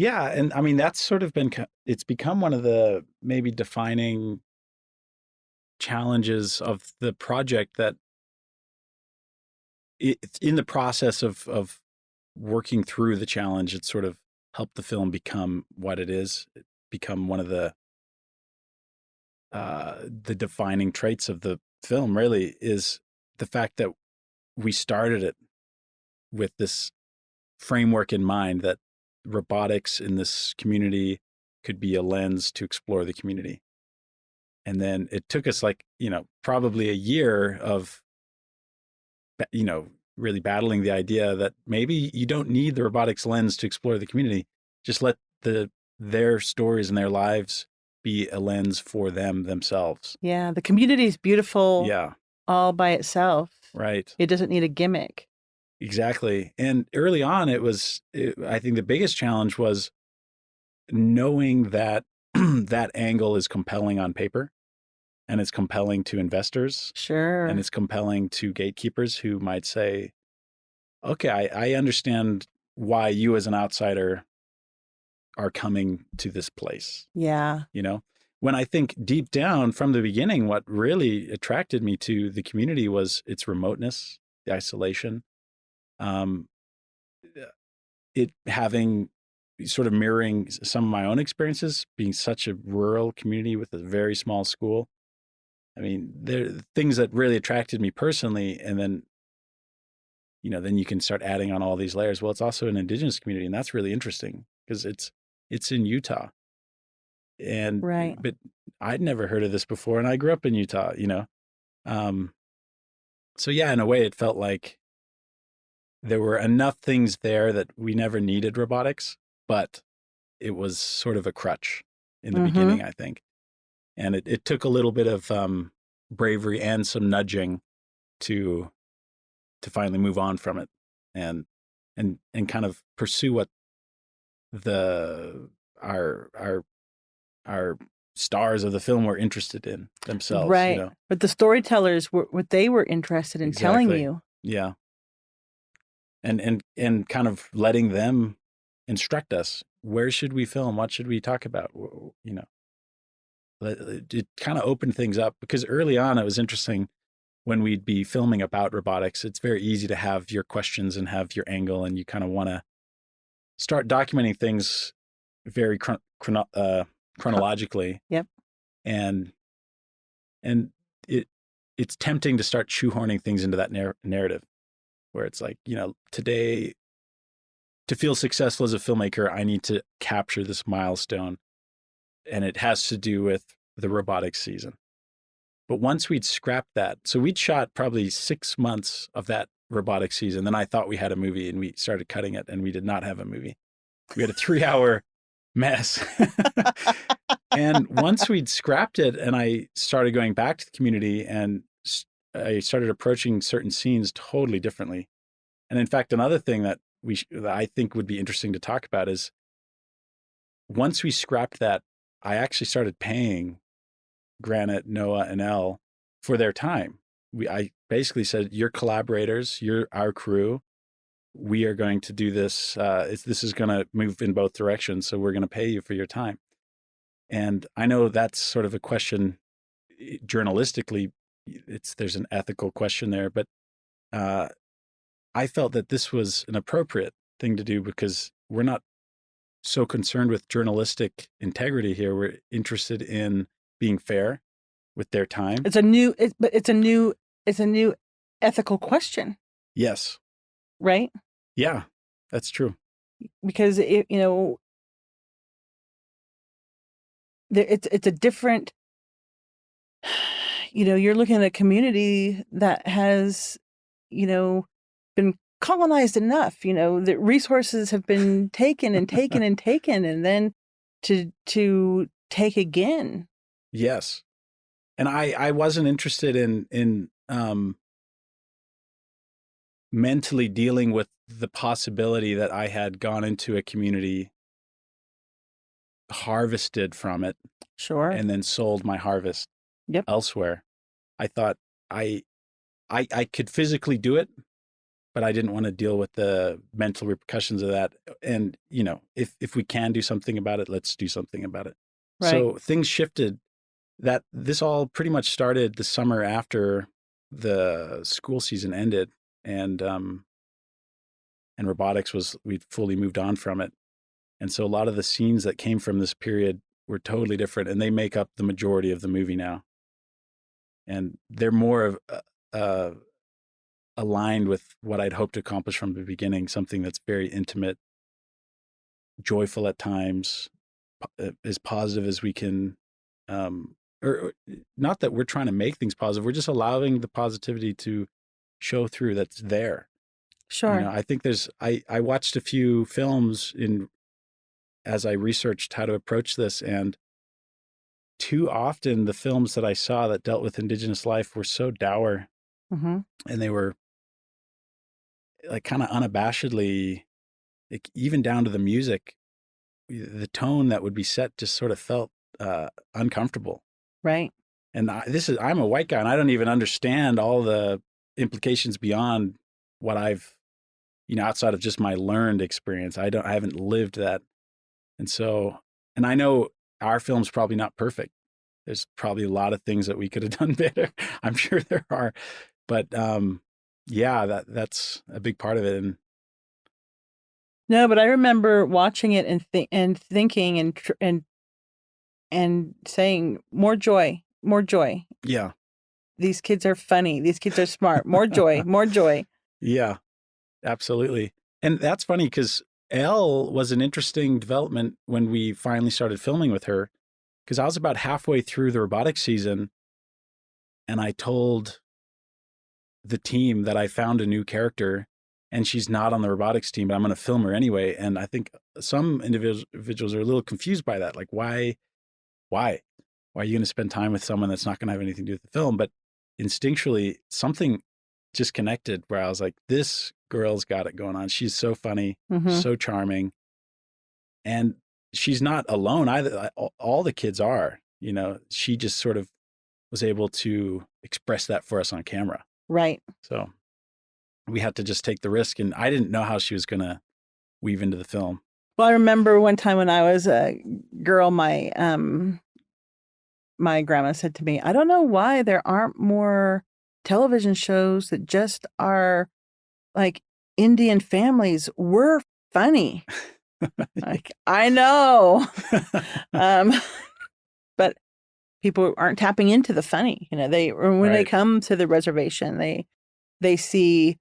Yeah, and I mean that's sort of it's become one of the maybe defining challenges of the project that it's in the process of working through the challenge. It's sort of helped the film become what it is, become one of the defining traits of the film. Really, is the fact that we started it with this framework in mind that robotics in this community could be a lens to explore the community. And then it took us like, probably a year of, really battling the idea that maybe you don't need the robotics lens to explore the community. Just let their stories and their lives be a lens for them themselves. Yeah, the community is beautiful Yeah, all by itself. right. It doesn't need a gimmick. Exactly. And early on, I think the biggest challenge was knowing that that angle is compelling on paper and it's compelling to investors and Sure. it's compelling to gatekeepers who might say, okay, I understand why you as an outsider are coming to this place. Yeah. When I think deep down from the beginning, what really attracted me to the community was its remoteness, the isolation, um, it having sort of mirroring some of my own experiences, being such a rural community with a very small school. I mean, there are things that really attracted me personally, and then you can start adding on all these layers. Well, it's also an indigenous community, and that's really interesting because it's in Utah, and Right. but I'd never heard of this before, and I grew up in Utah. Um, so yeah, in a way, it felt like there were enough things there that we never needed robotics, but it was sort of a crutch in the Mm-hmm. beginning, I think. And it took a little bit of bravery and some nudging to finally move on from it and and kind of pursue what the our our stars of the film were interested in themselves, Right. But the storytellers were what they were interested in telling Exactly. you. Yeah. And kind of letting them instruct us. Where should we film? What should we talk about? It kind of opened things up because early on it was interesting when we'd be filming about robotics. It's very easy to have your questions and have your angle, and you kind of want to start documenting things very Co- chronologically, Yep. and and it's tempting to start shoehorning things into that narrative where it's like, today to feel successful as a filmmaker, I need to capture this milestone, and it has to do with the robotics season. But once we'd scrapped that, so we'd shot probably 6 months of that robotic season. Then I thought we had a movie and we started cutting it, and we did not have a movie. We had a 3 hour mess. And once we'd scrapped it and I started going back to the community and I started approaching certain scenes totally differently. And in fact, another thing that that I think would be interesting to talk about is once we scrapped that, I actually started paying Granite, Noah, and Elle for their time. I basically said, "You're collaborators. You're our crew. We are going to do this. This is going to move in both directions. So we're going to pay you for your time." And I know that's sort of a question journalistically. There's an ethical question there, but uh, I felt that this was an appropriate thing to do because we're not so concerned with journalistic integrity here. We're interested in being fair with their time. But it's a new ethical question, Yes. right? Yeah, that's true. Because it's a different, you're looking at a community that has, been colonized enough, that resources have been taken and taken and taken, and then to take again. Yes. And I wasn't interested in mentally dealing with the possibility that I had gone into a community, harvested from it, Sure. and then sold my harvest Yep. elsewhere. I thought I could physically do it, but I didn't want to deal with the mental repercussions of that. And, you know, if we can do something about it, let's do something about it. Right. So things shifted. That this all pretty much started the summer after the school season ended, and robotics was, we'd fully moved on from it. And so a lot of the scenes that came from this period were totally different, and they make up the majority of the movie now. And they're more of aligned with what I'd hoped to accomplish from the beginning, something that's very intimate, joyful at times, as positive as we can. Or not that we're trying to make things positive, we're just allowing the positivity to show through that's there. Sure. You know, I think I watched a few films as I researched how to approach this, and too often the films that I saw that dealt with Indigenous life were so dour, Mm-hmm. and they were like kind of unabashedly, like, even down to the music, the tone that would be set just sort of felt uncomfortable. Right. And I'm a white guy, and I don't even understand all the implications beyond what I've, you know, outside of just my learned experience. I haven't lived that. And so, and I know our film's probably not perfect. There's probably a lot of things that we could have done better. I'm sure there are, but yeah, that's a big part of it. And No, but I remember watching it and thinking and saying, more joy, more joy. yeah, These kids are funny. These kids are smart. More joy, more joy. yeah, absolutely. And that's funny because Elle was an interesting development when we finally started filming with her, because I was about halfway through the robotics season, and I told the team that I found a new character, and she's not on the robotics team, but I'm going to film her anyway. And I think some individuals are a little confused by that. Like, why are you going to spend time with someone that's not going to have anything to do with the film? But instinctually, something just connected where I was like, this girl's got it going on. She's so funny, Mm-hmm. so charming. And she's not alone either. All the kids are, you know, she just sort of was able to express that for us on camera. Right. So we had to just take the risk, and I didn't know how she was going to weave into the film. Well, I remember one time when I was a girl, my grandma said to me, I don't know why there aren't more television shows that just are like Indian families. We're funny. Like, I know. But people aren't tapping into the funny. You know, when they come to the reservation, they see,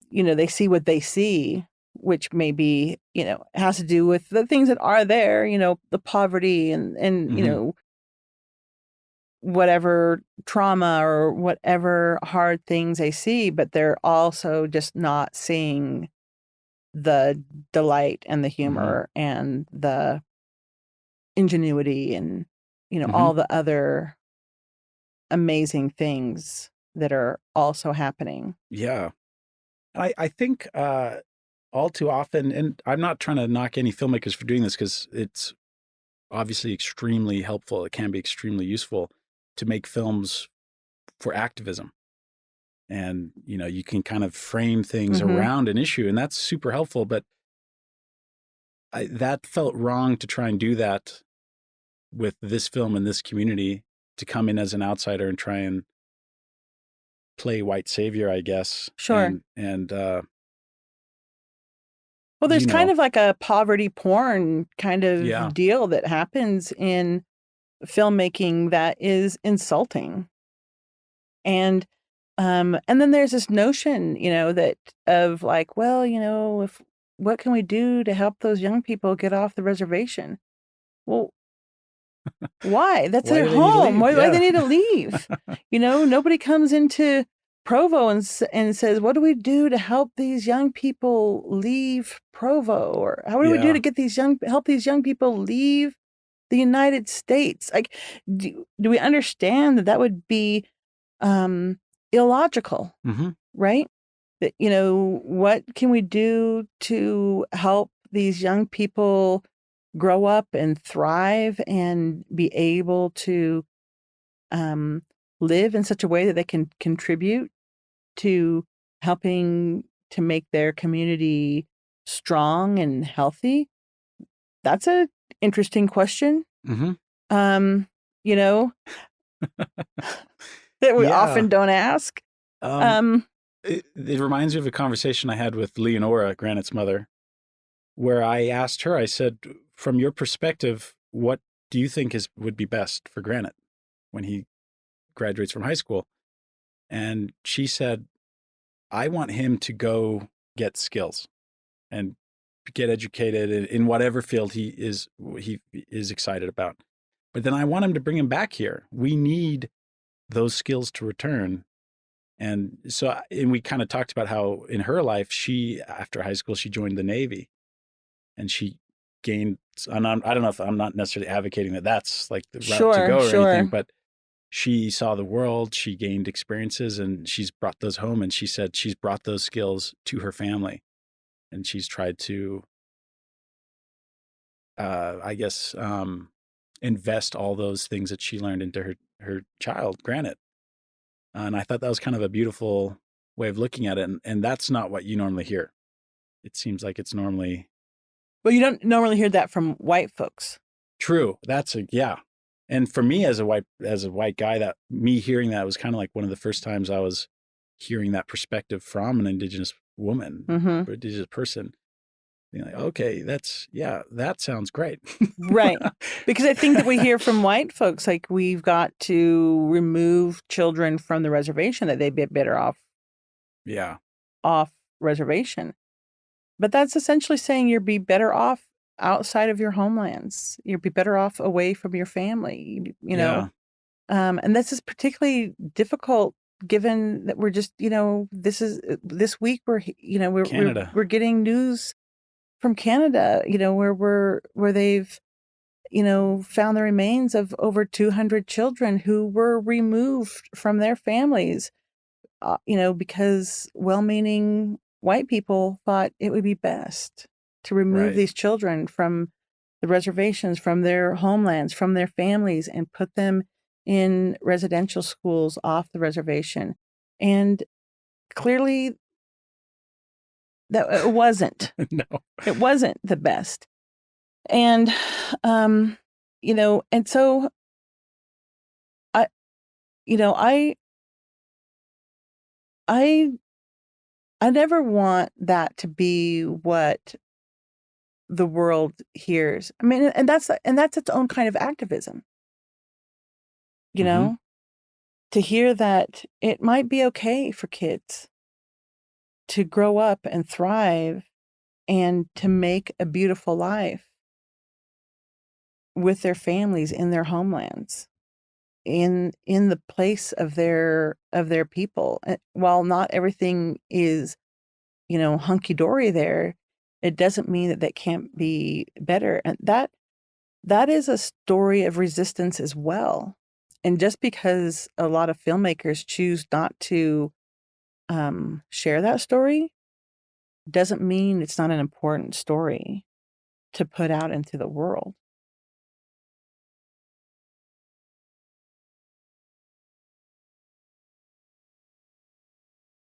you know, they see what they see, which maybe, you know, has to do with the things that are there, you know, the poverty and Mm-hmm. you know, whatever trauma or whatever hard things they see, but they're also just not seeing the delight and the humor and the ingenuity and, you know, all the other amazing things that are also happening. Yeah. I think all too often, and I'm not trying to knock any filmmakers for doing this, because it's obviously extremely helpful. It can be extremely useful to make films for activism. And, you know, you can kind of frame things around an issue, and that's super helpful. But that felt wrong to try and do that with this film and this community, to come in as an outsider and try and play white savior, I guess. Sure. And well, there's you kind know, of like a poverty porn kind of deal that happens in filmmaking that is insulting. And then there's this notion, you know, that of like, well, you know, what can we do to help those young people get off the reservation? Well, why? That's Why their do they need to home. leave? Why Yeah. they need to leave? You know, nobody comes into Provo and says, what do we do to help these young people leave Provo? Or how do we do to get help these young people leave the United States? Like, do we understand that would be illogical, right? That, you know, what can we do to help these young people grow up and thrive and be able to live in such a way that they can contribute to helping to make their community strong and healthy? That's a interesting question. You know, that we often don't ask. It reminds me of a conversation I had with Leonora, Granite's mother, where I asked her, I said, from your perspective, what do you think would be best for Granite when he graduates from high school? And she said, I want him to go get skills and get educated in whatever field he is excited about. But then I want him to bring him back here. We need those skills to return. And so, and we kind of talked about how in her life, after high school, she joined the Navy and she gained, and I don't know if I'm not necessarily advocating that that's like the route to go or anything, but she saw the world, she gained experiences, and she's brought those home. And she said she's brought those skills to her family. And she's tried to, invest all those things that she learned into her child, Granite. And I thought that was kind of a beautiful way of looking at it. And that's not what you normally hear. It seems like it's normally. Well, you don't normally hear that from white folks. True. Yeah. And for me as a white guy, me hearing that was kind of like one of the first times I was hearing that perspective from an Indigenous woman, Indigenous person. Being like, okay, that sounds great. Right. Because I think that we hear from white folks, like we've got to remove children from the reservation, that they'd be better off. Yeah. Off reservation. But that's essentially saying you'd be better off outside of your homelands. You'd be better off away from your family, you know? And this is particularly difficult given that we're just, this week we're getting news from Canada, where they've, found the remains of over 200 children who were removed from their families, because well-meaning white people thought it would be best to remove these children from the reservations, from their homelands, from their families, and put them in residential schools off the reservation. And clearly that it wasn't. No. It wasn't the best. And, and so I never want that to be what the world hears. I mean, and that's its own kind of activism, to hear that it might be okay for kids to grow up and thrive and to make a beautiful life with their families in their homelands, in the place of their people. While not everything is, hunky-dory there, it doesn't mean that can't be better. And that is a story of resistance as well. And just because a lot of filmmakers choose not to share that story doesn't mean it's not an important story to put out into the world.